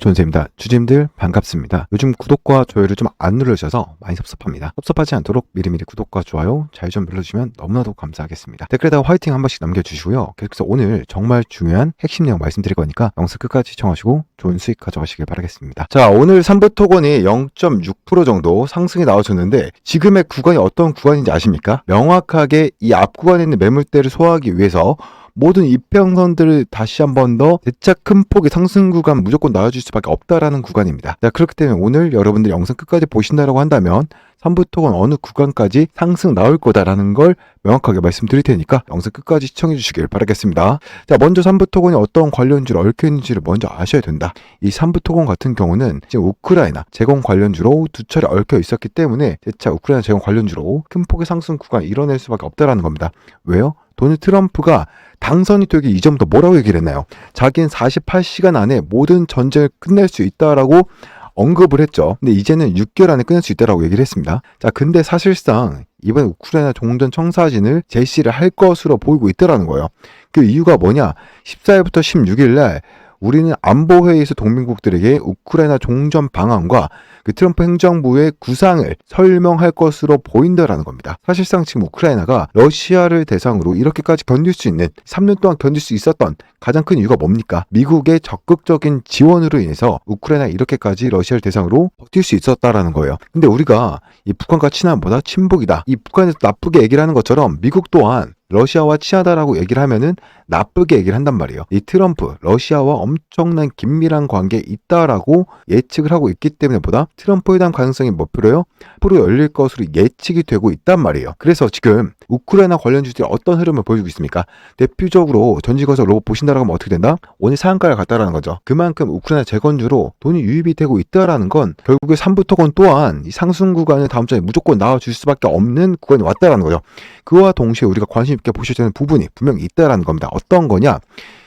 존쌤입니다. 주주님들 반갑습니다. 요즘 구독과 좋아요를 좀 안 눌러주셔서 많이 섭섭합니다. 섭섭하지 않도록 미리미리 구독과 좋아요 잘 좀 눌러주시면 너무나도 감사하겠습니다. 댓글에다가 화이팅 한 번씩 남겨주시고요. 계속해서 오늘 정말 중요한 핵심 내용 말씀드릴 거니까 영상 끝까지 시청하시고 좋은 수익 가져가시길 바라겠습니다. 자, 오늘 3부 토건이 0.6% 정도 상승이 나와줬는데 지금의 구간이 어떤 구간인지 아십니까? 명확하게 이 앞 구간에 있는 매물대를 소화하기 위해서 모든 이평선들을 다시 한 번 더 대차 큰 폭의 상승 구간 무조건 나와줄 수밖에 없다라는 구간입니다. 자, 그렇기 때문에 오늘 여러분들 영상 끝까지 보신다라고 한다면 3부 토건 어느 구간까지 상승 나올 거다라는 걸 명확하게 말씀드릴 테니까 영상 끝까지 시청해 주시길 바라겠습니다. 자, 먼저 3부 토건이 어떤 관련주로 얽혀 있는지를 먼저 아셔야 된다. 이 3부 토건 같은 경우는 지금 우크라이나 재건 관련주로 두 차례 얽혀 있었기 때문에 대차 우크라이나 재건 관련주로 큰 폭의 상승 구간을 이뤄낼 수밖에 없다라는 겁니다. 왜요? 도널드 트럼프가 당선이 되기 이전부터 뭐라고 얘기를 했나요? 자기는 48시간 안에 모든 전쟁을 끝낼 수 있다라고 언급을 했죠. 근데 이제는 6개월 안에 끝낼 수 있다라고 얘기를 했습니다. 자, 근데 사실상 이번 우크라이나 종전 청사진을 제시를 할 것으로 보이고 있다라는 거예요. 그 이유가 뭐냐? 14일부터 16일 날 우리는 안보회의에서 동맹국들에게 우크라이나 종전 방안과 그 트럼프 행정부의 구상을 설명할 것으로 보인다라는 겁니다. 사실상 지금 우크라이나가 러시아를 대상으로 이렇게까지 견딜 수 있는 3년 동안 견딜 수 있었던 가장 큰 이유가 뭡니까? 미국의 적극적인 지원으로 인해서 우크라이나 이렇게까지 러시아를 대상으로 버틸 수 있었다라는 거예요. 근데 우리가 이 북한과 친함보다 친북이다. 이 북한에서 나쁘게 얘기를 하는 것처럼 미국 또한 러시아와 친하다라고 얘기를 하면은 나쁘게 얘기를 한단 말이에요. 이 트럼프, 러시아와 엄청난 긴밀한 관계에 있다라고 예측을 하고 있기 때문에 보다 트럼프 회담 가능성이 몇 프로요? 앞으로 열릴 것으로 예측이 되고 있단 말이에요. 그래서 지금 우크라이나 관련주들이 어떤 흐름을 보여주고 있습니까? 대표적으로 전지건설 로봇 보신다라고 하면 어떻게 된다? 오늘 상한가를 갔다라는 거죠. 그만큼 우크라이나 재건주로 돈이 유입이 되고 있다라는 건 결국에 3부 토건 또한 이 상승 구간을 다음 주에 무조건 나와줄 수밖에 없는 구간이 왔다라는 거죠. 그와 동시에 우리가 관심 있게 보셔야 되는 부분이 분명히 있다라는 겁니다. 어떤 거냐?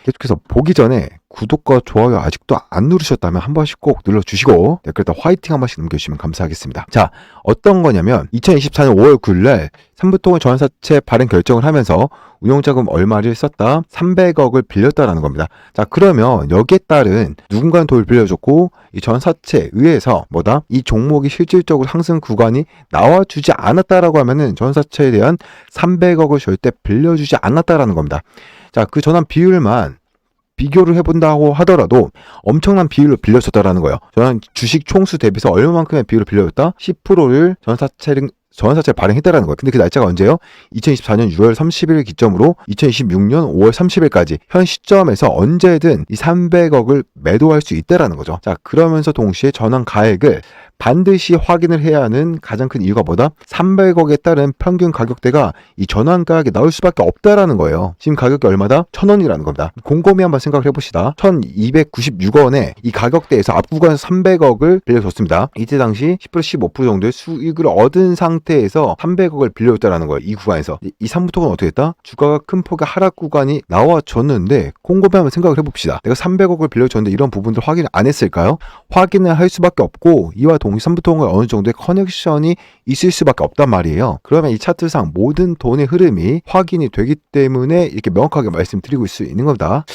계속해서 보기 전에 구독과 좋아요 아직도 안 누르셨다면 한 번씩 꼭 눌러주시고 댓글에다 화이팅 한 번씩 남겨주시면 감사하겠습니다. 자, 어떤 거냐면 2024년 5월 9일날 3부 토건 전환사채 발행 결정을 하면서 운용자금 얼마를 썼다? 300억을 빌렸다라는 겁니다. 자, 그러면 여기에 따른 누군가는 돈을 빌려줬고 이 전사채에 의해서 뭐다? 이 종목이 실질적으로 상승 구간이 나와주지 않았다라고 하면은 전사채에 대한 300억을 절대 빌려주지 않았다라는 겁니다. 자, 그 전환 비율만 비교를 해본다고 하더라도 엄청난 비율로 빌려줬다라는 거예요. 저는 주식 총수 대비해서 얼마만큼의 비율을 빌려줬다? 10%를 전환사채를 발행했다라는 거예요. 근데 그 날짜가 언제예요? 2024년 6월 30일 기점으로 2026년 5월 30일까지 현 시점에서 언제든 이 300억을 매도할 수 있다라는 거죠. 자, 그러면서 동시에 전환 가액을 반드시 확인을 해야 하는 가장 큰 이유가 뭐다? 300억에 따른 평균 가격대가 이 전환 가격에 나올 수밖에 없다라는 거예요. 지금 가격이 얼마다? 1,000원이라는 겁니다. 곰곰이 한번 생각을 해봅시다. 1,296원에 이 가격대에서 앞구간에서 300억을 빌려줬습니다. 이때 당시 10% 15% 정도의 수익을 얻은 상태에서 300억을 빌려줬다라는 거예요. 이 구간에서. 이 3부 토건은 어떻게 했다? 주가가 큰 폭의 하락 구간이 나와줬는데 곰곰이 한번 생각을 해봅시다. 내가 300억을 빌려줬는데 이런 부분들 확인을 안 했을까요? 확인을 할 수밖에 없고 이와 동시 3부 토건과 어느 정도의 커넥션이 있을 수밖에 없단 말이에요. 그러면 이 차트상 모든 돈의 흐름이 확인이 되기 때문에 이렇게 명확하게 말씀드리고 있을 수 있는 겁니다.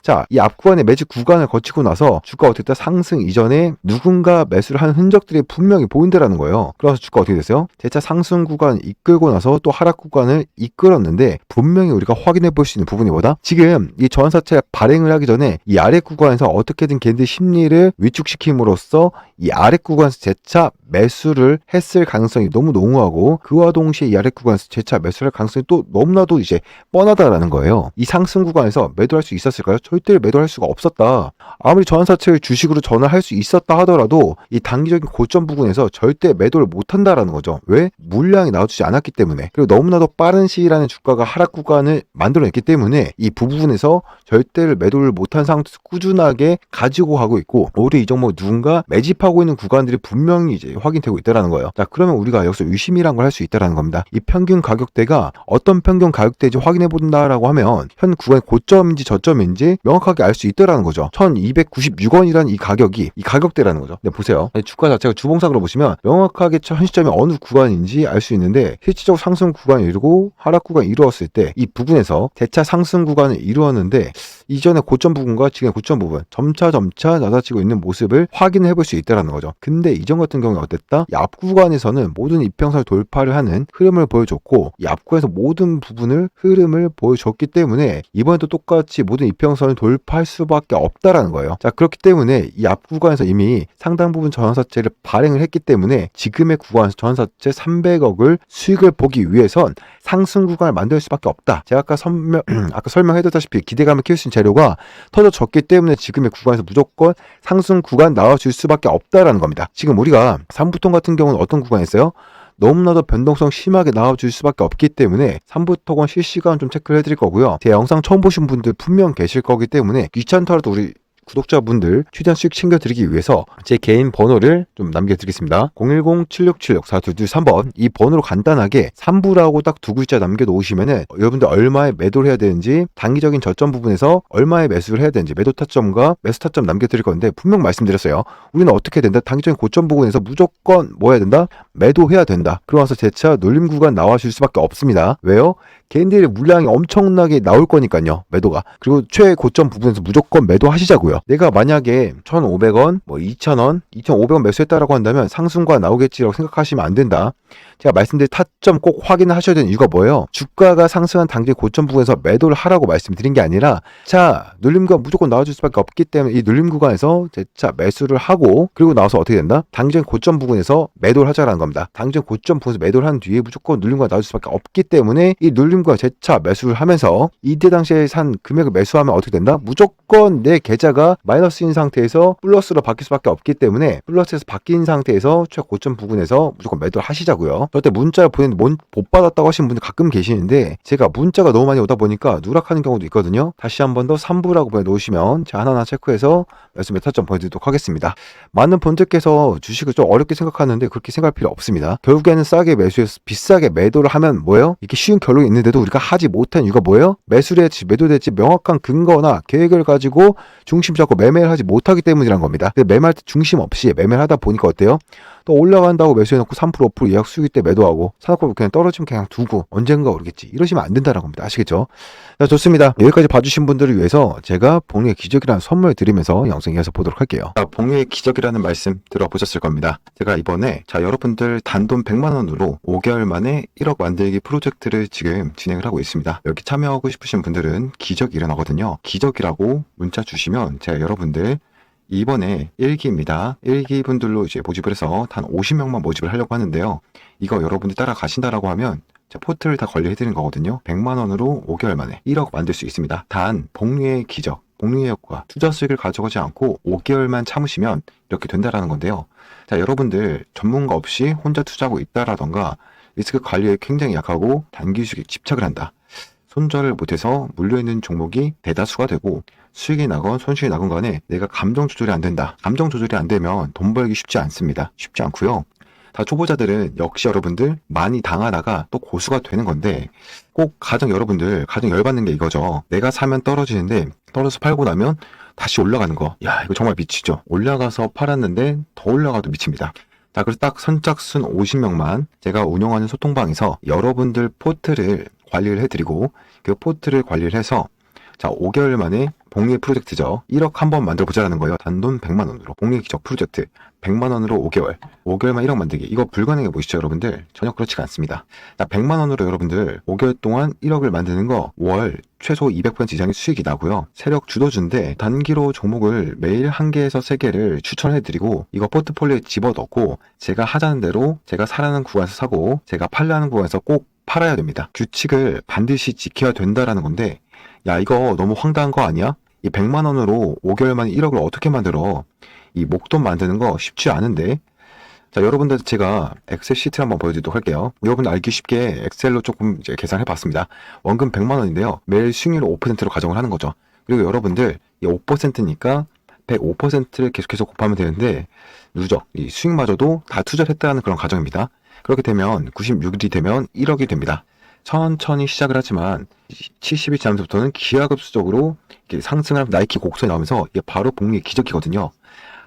자, 이 앞구간의 매직 구간을 거치고 나서 주가가 어떻게 됐다? 상승 이전에 누군가 매수를 한 흔적들이 분명히 보인다라는 거예요. 그래서 주가가 어떻게 됐어요? 재차 상승 구간 이끌고 나서 또 하락 구간을 이끌었는데 분명히 우리가 확인해 볼 수 있는 부분이 뭐다? 지금 이 전환사채 발행을 하기 전에 이 아래 구간에서 어떻게든 걔네들 심리를 위축시킴으로써 이 아래 구간에서 재차 매수를 했을 가능성이 너무 농후하고 그와 동시에 이 아래 구간에서 재차 매수를 할 가능성이 또 너무나도 이제 뻔하다라는 거예요. 이 상승 구간에서 매도할 수 있었을까요? 절대 매도할 수가 없었다. 아무리 전환사채를 주식으로 전환할 수 있었다 하더라도 이 단기적인 고점 부분에서 절대 매도를 못한다라는 거죠. 왜? 물량이 나와주지 않았기 때문에. 그리고 너무나도 빠른 시일 안에 주가가 하락 구간을 만들어냈기 때문에 이 부분에서 절대를 매도를 못한 상태에서 꾸준하게 가지고 가고 있고 오히려 이 종목 누군가 매집하고 있는 구간들이 분명히 이제 확인되고 있다라는 거예요. 자, 그러면 우리가 여기서 유심이란 걸 할 수 있다라는 겁니다. 이 평균 가격대가 어떤 평균 가격대인지 확인해 본다라고 하면 현 구간의 고점인지 저점인지 명확하게 알 수 있다라는 거죠. 1,296원이라는 이 가격이 이 가격대라는 거죠. 근데 보세요. 주가 자체가 주봉상으로 보시면 명확하게 현 시점이 어느 구간인지 구간인지 알 수 있는데 실질적으로 상승 구간을 이루고 하락 구간을 이루었을 때 이 부분에서 재차 상승 구간을 이루었는데 이전의 고점 부분과 지금의 고점 부분 점차 낮아지고 있는 모습을 확인해 볼 수 있다는 거죠. 근데 이전 같은 경우에 어땠다? 이 앞 구간에서는 모든 이평선을 돌파를 하는 흐름을 보여줬고 이 앞구간에서 모든 부분을 흐름을 보여줬기 때문에 이번에도 똑같이 모든 이평선을 돌파할 수밖에 없다라는 거예요. 자, 그렇기 때문에 이 앞 구간에서 이미 상당 부분 전환사채를 발행을 했기 때문에 지금의 구간에서 전환사채 300억을 수익을 보기 위해선 상승 구간을 만들 수밖에 없다. 제가 아까 설명해드렸다시피 기대감을 키울 수 있는 재료가 터져졌기 때문에 지금의 구간에서 무조건 상승 구간 나와줄 수밖에 없다라는 겁니다. 지금 우리가 삼부통 같은 경우는 어떤 구간이었어요? 너무나도 변동성 심하게 나와줄 수밖에 없기 때문에 3부토건 실시간 좀 체크를 해드릴 거고요. 제 영상 처음 보신 분들 분명 계실 거기 때문에 귀찮더라도 우리 구독자분들 최대한 수익 챙겨드리기 위해서 제 개인 번호를 좀 남겨드리겠습니다. 010-7676-4223번 이 번호로 간단하게 3부라고 딱 두 글자 남겨놓으시면은 여러분들 얼마에 매도를 해야 되는지 단기적인 저점 부분에서 얼마에 매수를 해야 되는지 매도 타점과 매수 타점 남겨드릴 건데 분명 말씀드렸어요. 우리는 어떻게 된다? 단기적인 고점 부분에서 무조건 뭐 해야 된다? 매도해야 된다. 그러면서 재차 눌림 구간 나와줄 수밖에 없습니다. 왜요? 개인들의 물량이 엄청나게 나올 거니까요. 매도가. 그리고 최고점 부분에서 무조건 매도하시자고요. 내가 만약에 1,500원, 2,000원, 2,500원 매수했다라고 한다면 상승과 나오겠지라고 생각하시면 안 된다. 제가 말씀드린 타점 꼭 확인을 하셔야 되는 이유가 뭐예요? 주가가 상승한 단기 고점 부분에서 매도를 하라고 말씀드린 게 아니라 자, 눌림 구간 무조건 나와줄 수밖에 없기 때문에 이 눌림 구간에서 재차 매수를 하고 그리고 나와서 어떻게 된다? 단기적인 고점 부분에서 매도를 하자라는 겁니다. 단기적인 고점 부분에서 매도를 한 뒤에 무조건 눌림 구간 나와줄 수밖에 없기 때문에 이 눌림과 재차 매수를 하면서 이때 당시에 산 금액을 매수하면 어떻게 된다? 무조건 내 계좌가 마이너스인 상태에서 플러스로 바뀔 수밖에 없기 때문에 플러스에서 바뀐 상태에서 최고점 부분에서 무조건 매도를 하시자고요. 저때 문자를 보냈는데 못 받았다고 하시는 분들 가끔 계시는데 제가 문자가 너무 많이 오다 보니까 누락하는 경우도 있거든요. 다시 한 번 더 3부라고 보내놓으시면 제가 하나하나 체크해서 매수 메타점 보여드리도록 하겠습니다. 많은 분들께서 주식을 좀 어렵게 생각하는데 그렇게 생각할 필요 없습니다. 결국에는 싸게 매수해서 비싸게 매도를 하면 뭐예요? 이렇게 쉬운 결론이 있는데도 우리가 하지 못한 이유가 뭐예요? 매수를 했지 매도를 했지 명확한 근거나 계획을 가지고 중심 잡고 매매를 하지 못하기 때문이란 겁니다. 매매할 때 중심 없이 매매를 하다 보니까 어때요? 또 올라간다고 매수해놓고 3% 5% 예약 수익 때 매도하고 사놓고 그냥 떨어지면 그냥 두고 언젠가 오르겠지 이러시면 안 된다는 겁니다. 아시겠죠? 자, 좋습니다. 여기까지 봐주신 분들을 위해서 제가 복리의 기적이라는 선물 드리면서 영상 이어서 보도록 할게요. 자, 복리의 기적이라는 말씀 들어보셨을 겁니다. 제가 이번에 여러분들 단돈 100만원으로 5개월 만에 1억 만들기 프로젝트를 지금 진행을 하고 있습니다. 여기 참여하고 싶으신 분들은 기적이 일어나거든요. 기적이라고 문자 주시면 제가 여러분들 이번에 1기입니다. 1기 분들로 이제 모집을 해서 단 50명만 모집을 하려고 하는데요. 이거 여러분들 따라가신다라고 하면 포트를 다 관리해드리는 거거든요. 100만원으로 5개월 만에 1억 만들 수 있습니다. 단 복리의 기적, 복리의 효과, 투자 수익을 가져가지 않고 5개월만 참으시면 이렇게 된다라는 건데요. 자, 여러분들 전문가 없이 혼자 투자하고 있다라던가 리스크 관리에 굉장히 약하고 단기 수익에 집착을 한다. 손절을 못해서 물려있는 종목이 대다수가 되고 수익이 나건 손실이 나건 간에 내가 감정 조절이 안 된다. 감정 조절이 안 되면 돈 벌기 쉽지 않습니다. 쉽지 않고요. 다 초보자들은 역시 여러분들 많이 당하다가 또 고수가 되는 건데 꼭 여러분들 가장 열받는 게 이거죠. 내가 사면 떨어지는데 떨어져서 팔고 나면 다시 올라가는 거. 야, 이거 정말 미치죠. 올라가서 팔았는데 더 올라가도 미칩니다. 자, 그래서 딱 선착순 50명만 제가 운영하는 소통방에서 여러분들 포트를 관리를 해드리고 그 포트를 관리를 해서 자, 5개월 만에 복리 프로젝트죠. 1억 한번 만들어 보자라는 거예요. 단돈 100만원으로 복리 기적 프로젝트 100만원으로 5개월만 1억 만들기. 이거 불가능해 보이시죠 여러분들? 전혀 그렇지가 않습니다. 자, 100만원으로 여러분들 5개월 동안 1억을 만드는 거 월 최소 200% 이상의 수익이 나고요. 세력 주도주인데 단기로 종목을 매일 1개에서 3개를 추천해드리고 이거 포트폴리오에 집어넣고 제가 하자는 대로 제가 사라는 구간에서 사고 제가 팔라는 구간에서 꼭 팔아야 됩니다. 규칙을 반드시 지켜야 된다라는 건데 야, 이거 너무 황당한 거 아니야? 이 100만원으로 5개월 만에 1억을 어떻게 만들어? 이 목돈 만드는 거 쉽지 않은데. 자, 여러분들 제가 엑셀 시트를 한번 보여드리도록 할게요. 여러분들 알기 쉽게 엑셀로 조금 이제 계산해 봤습니다. 원금 100만원인데요. 매일 수익률 5%로 가정을 하는 거죠. 그리고 여러분들 이 5%니까 105%를 계속해서 곱하면 되는데 누적, 이 수익마저도 다 투자를 했다는 그런 가정입니다. 그렇게 되면 96일이 되면 1억이 됩니다. 천천히 시작을 하지만 70일 지나면서부터는 기하급수적으로 상승을 하면서 나이키 곡선이 나오면서 이게 바로 복리의 기적이거든요.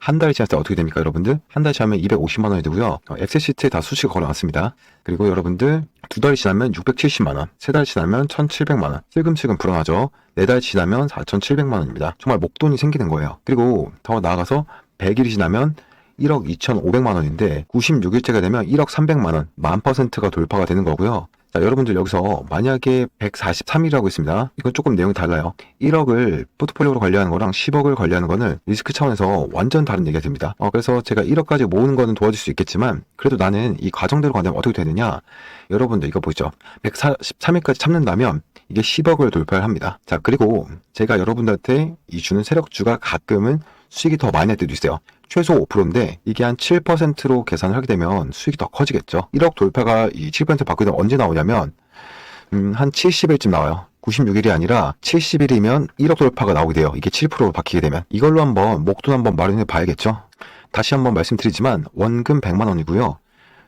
한 달이 지났을 때 어떻게 됩니까, 여러분들? 한 달 지나면 250만 원이 되고요. 엑셀 시트에 다 수식을 걸어놨습니다. 그리고 여러분들 2달이 지나면 670만 원, 3달 지나면 1,700만 원, 슬금슬금 불어나죠. 4달 지나면 4,700만 원입니다. 정말 목돈이 생기는 거예요. 그리고 더 나아가서 100일이 지나면 1억 2,500만 원인데 96일째가 되면 1억 300만 원, 1000%가 돌파가 되는 거고요. 자, 여러분들 여기서 만약에 143일이라고 있습니다. 이건 조금 내용이 달라요. 1억을 포트폴리오로 관리하는 거랑 10억을 관리하는 거는 리스크 차원에서 완전 다른 얘기가 됩니다. 그래서 제가 1억까지 모으는 거는 도와줄 수 있겠지만 그래도 나는 이 과정대로 간다면 어떻게 되느냐? 여러분들 이거 보시죠. 143일까지 참는다면 이게 10억을 돌파를 합니다. 자, 그리고 제가 여러분들한테 이 주는 세력주가 가끔은 수익이 더 많이 날 때도 있어요. 최소 5%인데 이게 한 7%로 계산을 하게 되면 수익이 더 커지겠죠. 1억 돌파가 이 7% 받게 되면 언제 나오냐면 한 70일쯤 나와요. 96일이 아니라 70일이면 1억 돌파가 나오게 돼요. 이게 7%로 바뀌게 되면. 이걸로 한번 목돈 한번 마련해 봐야겠죠. 다시 한번 말씀드리지만 원금 100만 원이고요.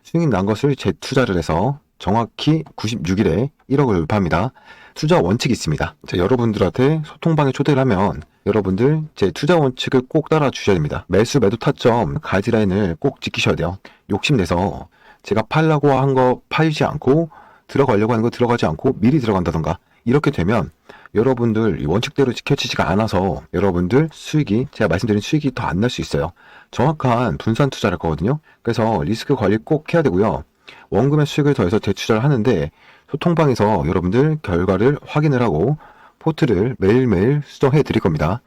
수익이 난 것을 재투자를 해서 정확히 96일에 1억을 돌파합니다. 투자 원칙이 있습니다. 자, 여러분들한테 소통방에 초대를 하면 여러분들 제 투자 원칙을 꼭 따라 주셔야 됩니다. 매수 매도 타점 가이드라인을 꼭 지키셔야 돼요. 욕심내서 제가 팔라고 한 거 팔지 않고 들어가려고 하는 거 들어가지 않고 미리 들어간다던가 이렇게 되면 여러분들 이 원칙대로 지켜지지가 않아서 여러분들 수익이 제가 말씀드린 수익이 더 안 날 수 있어요. 정확한 분산 투자를 할 거거든요. 그래서 리스크 관리 꼭 해야 되고요. 원금의 수익을 더해서 재투자를 하는데 소통방에서 여러분들 결과를 확인을 하고 포트를 매일매일 수정해 드릴 겁니다.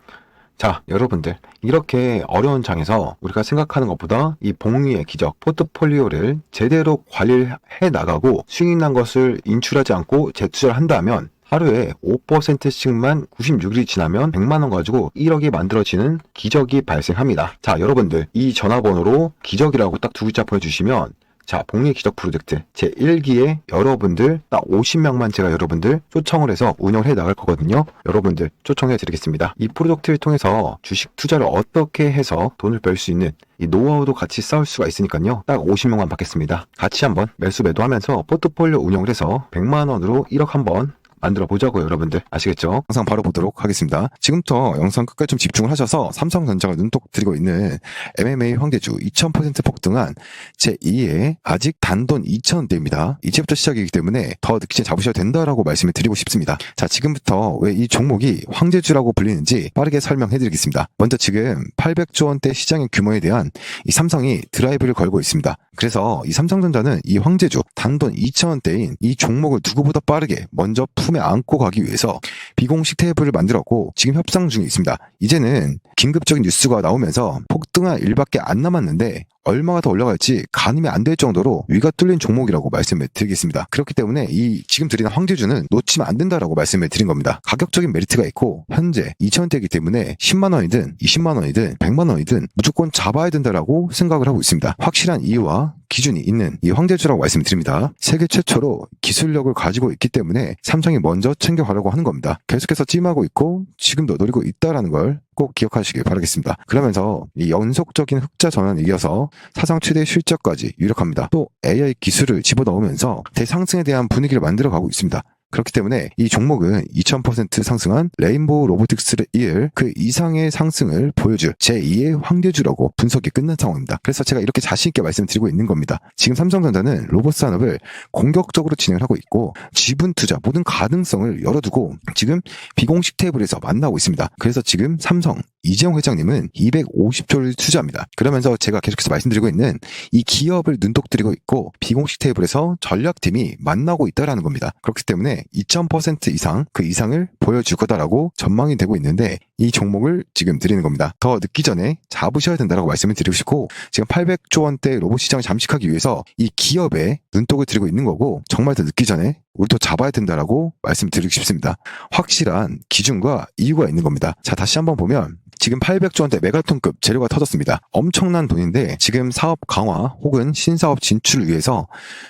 자, 여러분들 이렇게 어려운 장에서 우리가 생각하는 것보다 이 복리의 기적 포트폴리오를 제대로 관리를 해 나가고 수익 난 것을 인출하지 않고 재투자를 한다면 하루에 5%씩만 96일이 지나면 100만 원 가지고 1억이 만들어지는 기적이 발생합니다. 자, 여러분들 이 전화번호로 기적이라고 딱 2글자 보내주시면 자, 복리 기적 프로젝트 제1기에 여러분들 딱 50명만 제가 여러분들 초청을 해서 운영을 해 나갈 거거든요. 여러분들 초청해 드리겠습니다. 이 프로젝트를 통해서 주식 투자를 어떻게 해서 돈을 벌 수 있는 이 노하우도 같이 쌓을 수가 있으니까요. 딱 50명만 받겠습니다. 같이 한번 매수 매도하면서 포트폴리오 운영을 해서 100만 원으로 1억 한번 만들어 보자고요, 여러분들. 아시겠죠? 영상 바로 보도록 하겠습니다. 지금부터 영상 끝까지 좀 집중을 하셔서 삼성전자가 눈독 들이고 있는 MMA 황제주 2000% 폭등한 제2의 아직 단돈 2,000원대입니다. 이제부터 시작이기 때문에 더 늦기 전에 잡으셔야 된다라고 말씀을 드리고 싶습니다. 자, 지금부터 왜 이 종목이 황제주라고 불리는지 빠르게 설명해 드리겠습니다. 먼저 지금 800조 원대 시장의 규모에 대한 이 삼성이 드라이브를 걸고 있습니다. 그래서 이 삼성전자는 이 황제주 단돈 2,000원대인 이 종목을 누구보다 빠르게 먼저 품에 안고 가기 위해서 비공식 테이블을 만들었고 지금 협상 중에 있습니다. 이제는 긴급적인 뉴스가 나오면서 폭등할 일밖에 안 남았는데 얼마가 더 올라갈지 가늠이 안 될 정도로 위가 뚫린 종목이라고 말씀을 드리겠습니다. 그렇기 때문에 이 지금 드리는 황제주는 놓치면 안 된다라고 말씀을 드린 겁니다. 가격적인 메리트가 있고 현재 2,000원대이기 때문에 10만 원이든 20만 원이든 100만 원이든 무조건 잡아야 된다라고 생각을 하고 있습니다. 확실한 이유와 기준이 있는 이 황제주라고 말씀드립니다. 세계 최초로 기술력을 가지고 있기 때문에 삼성이 먼저 챙겨가려고 하는 겁니다. 계속해서 찜하고 있고 지금도 노리고 있다라는 걸 꼭 기억하시길 바라겠습니다. 그러면서 이 연속적인 흑자 전환에 이어서 사상 최대 실적까지 유력합니다. 또 AI 기술을 집어넣으면서 대상승에 대한 분위기를 만들어가고 있습니다. 그렇기 때문에 이 종목은 2000% 상승한 레인보우 로보틱스를 이을 그 이상의 상승을 보여줄 제2의 황제주라고 분석이 끝난 상황입니다. 그래서 제가 이렇게 자신있게 말씀드리고 있는 겁니다. 지금 삼성전자는 로봇 산업을 공격적으로 진행을 하고 있고 지분 투자 모든 가능성을 열어두고 지금 비공식 테이블에서 만나고 있습니다. 그래서 지금 삼성 이재용 회장님은 250조를 투자합니다. 그러면서 제가 계속해서 말씀드리고 있는 이 기업을 눈독 들이고 있고 비공식 테이블에서 전략팀이 만나고 있다라는 겁니다. 그렇기 때문에 2000% 이상 그 이상을 보여줄 거다라고 전망이 되고 있는데 이 종목을 지금 드리는 겁니다. 더 늦기 전에 잡으셔야 된다라고 말씀을 드리고 싶고 지금 800조 원대 로봇 시장을 잠식하기 위해서 이 기업에 눈독을 들이고 있는 거고 정말 더 늦기 전에 우리도 잡아야 된다라고 말씀드리고 싶습니다. 확실한 기준과 이유가 있는 겁니다. 자, 다시 한번 보면 지금 800조 원대 메가톤급 재료가 터졌습니다. 엄청난 돈인데 지금 사업 강화 혹은 신사업 진출을 위해서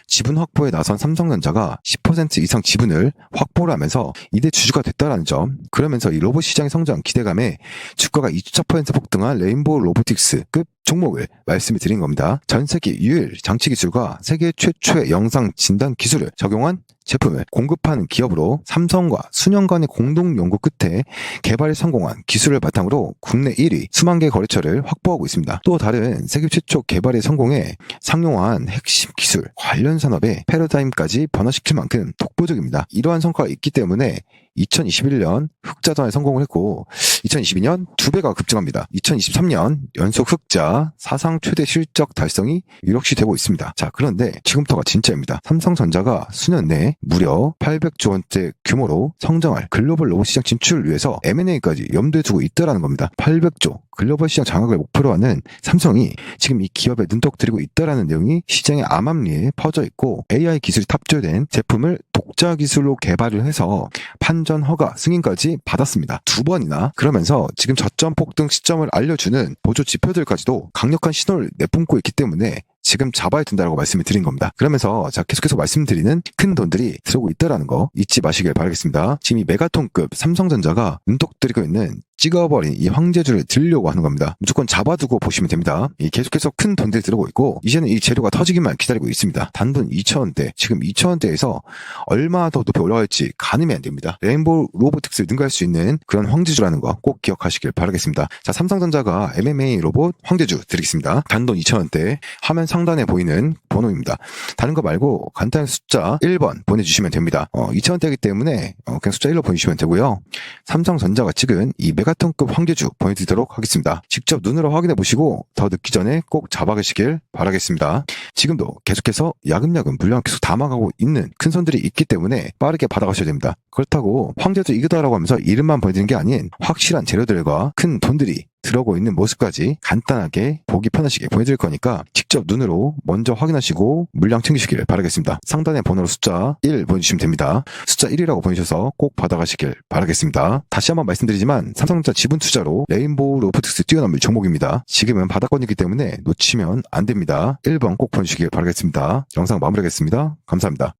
지분 확보에 나선 삼성전자가 10% 이상 지분을 확보를 하면서 이대 주주가 됐다라는 점. 그러면서 이 로봇 시장의 성장 기대감에 주가가 24% 폭등한 레인보우 로보틱스급 종목을 말씀을 드린 겁니다. 전 세계 유일 장치 기술과 세계 최초의 영상 진단 기술을 적용한 제품을 공급하는 기업으로 삼성과 수년간의 공동 연구 끝에 개발에 성공한 기술을 바탕으로 국내 1위 수만 개 거래처를 확보하고 있습니다. 또 다른 세계 최초 개발에 성공해 상용화한 핵심 기술 관련 산업의 패러다임까지 변화시킬 만큼 독보적입니다. 이러한 성과가 있기 때문에 2021년 흑자전에 성공을 했고 2022년 2배가 급증합니다. 2023년 연속 흑자 사상 최대 실적 달성이 유력시 되고 있습니다. 자, 그런데 지금부터가 진짜입니다. 삼성전자가 수년 내에 무려 800조 원대 규모로 성장할 글로벌 로봇 시장 진출을 위해서 M&A까지 염두에 두고 있다는 겁니다. 800조 글로벌 시장 장악을 목표로 하는 삼성이 지금 이 기업에 눈독 들이고 있다는 내용이 시장의 암암리에 퍼져 있고 AI 기술이 탑재된 제품을 독자 기술로 개발을 해서 판전 허가 승인까지 받았습니다. 2번이나. 그러면서 지금 저점 폭등 시점을 알려주는 보조 지표들까지도 강력한 신호를 내뿜고 있기 때문에 지금 잡아야 된다고 말씀을 드린 겁니다. 그러면서 계속해서 말씀드리는 큰 돈들이 들어오고 있다는 거 잊지 마시길 바라겠습니다. 지금 이 메가톤급 삼성전자가 눈독 들이고 있는 찍어버린 이 황제주를 들려고 하는 겁니다. 무조건 잡아두고 보시면 됩니다. 계속해서 큰 돈들이 들어오고 있고 이제는 이 재료가 터지기만 기다리고 있습니다. 단돈 2,000원대, 지금 2,000원대에서 얼마 더 높이 올라갈지 가늠이 안 됩니다. 레인보우 로보틱스를 능가할 수 있는 그런 황제주라는 거 꼭 기억하시길 바라겠습니다. 자, 삼성전자가 MMA 로봇 황제주 드리겠습니다. 단돈 2,000원대, 화면 상단에 보이는 번호입니다. 다른 거 말고 간단한 숫자 1번 보내주시면 됩니다. 2,000원대이기 때문에 그냥 숫자 1로 보내주시면 되고요. 삼성전자가 찍은 이 메가톤급 황제주 보내드리도록 하겠습니다. 직접 눈으로 확인해 보시고 더 늦기 전에 꼭 잡아가시길 바라겠습니다. 지금도 계속해서 야금야금 물량 계속 담아가고 있는 큰 손들이 있기 때문에 빠르게 받아가셔야 됩니다. 그렇다고 황제주 이거다라고 하면서 이름만 보내드리는 게 아닌 확실한 재료들과 큰 돈들이 들어오고 있는 모습까지 간단하게 보기 편하시게 보여드릴 거니까 직접 눈으로 먼저 확인하시고 물량 챙기시길 바라겠습니다. 상단에 번호로 숫자 1 보내주시면 됩니다. 숫자 1이라고 보내주셔서 꼭 받아가시길 바라겠습니다. 다시 한번 말씀드리지만 삼성전자 지분 투자로 레인보우 로보틱스 뛰어넘을 종목입니다. 지금은 바닥권이기 때문에 놓치면 안 됩니다. 1번 꼭 보내주시길 바라겠습니다. 영상 마무리하겠습니다. 감사합니다.